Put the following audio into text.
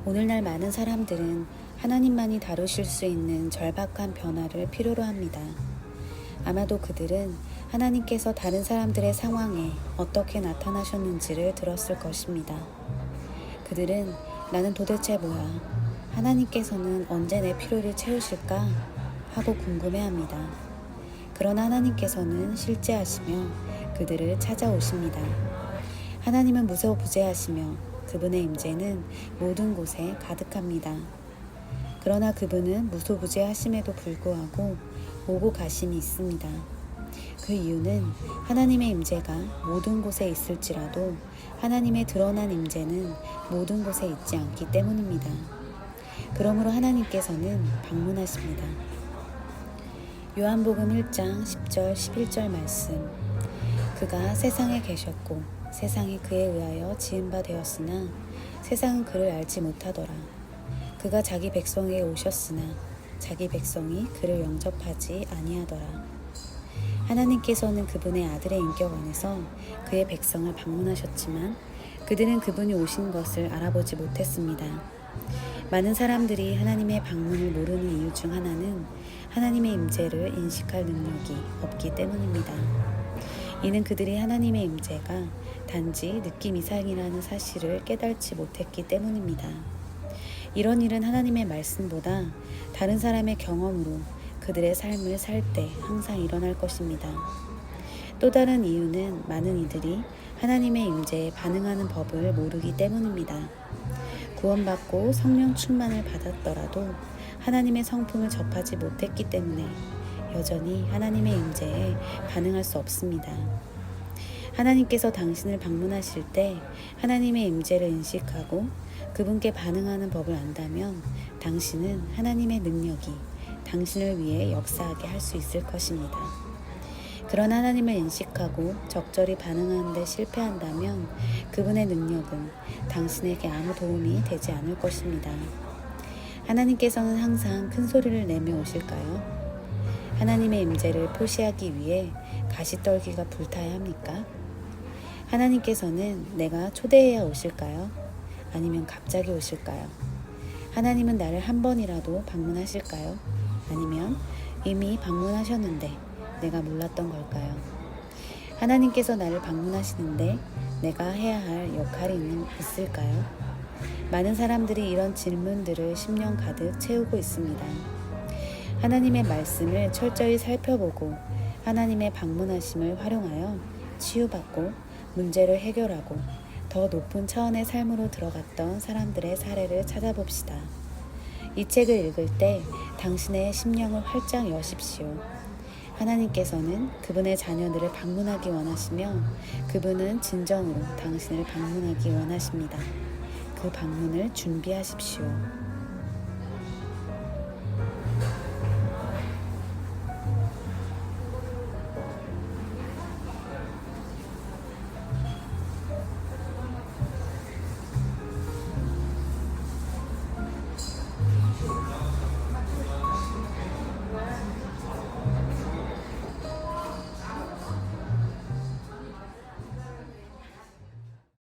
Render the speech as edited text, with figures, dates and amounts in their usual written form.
오늘날 많은 사람들은 하나님만이 다루실 수 있는 절박한 변화를 필요로 합니다. 아마도 그들은 하나님께서 다른 사람들의 상황에 어떻게 나타나셨는지를 들었을 것입니다. 그들은 나는 도대체 뭐야? 하나님께서는 언제 내 필요를 채우실까? 하고 궁금해합니다. 그러나 하나님께서는 실제하시며 그들을 찾아오십니다. 하나님은 무소부재하시며 그분의 임재는 모든 곳에 가득합니다. 그러나 그분은 무소부재하심에도 불구하고 오고 가심이 있습니다. 그 이유는 하나님의 임재가 모든 곳에 있을지라도 하나님의 드러난 임재는 모든 곳에 있지 않기 때문입니다. 그러므로 하나님께서는 방문하십니다. 요한복음 1장 10절 11절 말씀. 그가 세상에 계셨고 세상이 그에 의하여 지은 바 되었으나 세상은 그를 알지 못하더라. 그가 자기 백성에게 오셨으나 자기 백성이 그를 영접하지 아니하더라. 하나님께서는 그분의 아들의 인격 안에서 그의 백성을 방문하셨지만 그들은 그분이 오신 것을 알아보지 못했습니다. 많은 사람들이 하나님의 방문을 모르는 이유 중 하나는 하나님의 임재를 인식할 능력이 없기 때문입니다. 이는 그들이 하나님의 임재가 단지 느낌 이상이라는 사실을 깨닫지 못했기 때문입니다. 이런 일은 하나님의 말씀보다 다른 사람의 경험으로 그들의 삶을 살 때 항상 일어날 것입니다. 또 다른 이유는 많은 이들이 하나님의 임재에 반응하는 법을 모르기 때문입니다. 구원받고 성령 충만을 받았더라도 하나님의 성품을 접하지 못했기 때문에 여전히 하나님의 임재에 반응할 수 없습니다. 하나님께서 당신을 방문하실 때 하나님의 임재를 인식하고 그분께 반응하는 법을 안다면 당신은 하나님의 능력이 당신을 위해 역사하게 할 수 있을 것입니다. 그러나 하나님을 인식하고 적절히 반응하는 데 실패한다면 그분의 능력은 당신에게 아무 도움이 되지 않을 것입니다. 하나님께서는 항상 큰 소리를 내며 오실까요? 하나님의 임재를 표시하기 위해 가시떨기가 불타야 합니까? 하나님께서는 내가 초대해야 오실까요? 아니면 갑자기 오실까요? 하나님은 나를 한 번이라도 방문하실까요? 아니면 이미 방문하셨는데 내가 몰랐던 걸까요? 하나님께서 나를 방문하시는데 내가 해야 할 역할이 있을까요? 많은 사람들이 이런 질문들을 10년 가득 채우고 있습니다. 하나님의 말씀을 철저히 살펴보고 하나님의 방문하심을 활용하여 치유받고 문제를 해결하고 더 높은 차원의 삶으로 들어갔던 사람들의 사례를 찾아봅시다. 이 책을 읽을 때 당신의 심령을 활짝 여십시오. 하나님께서는 그분의 자녀들을 방문하기 원하시며 그분은 진정으로 당신을 방문하기 원하십니다. 그 방문을 준비하십시오.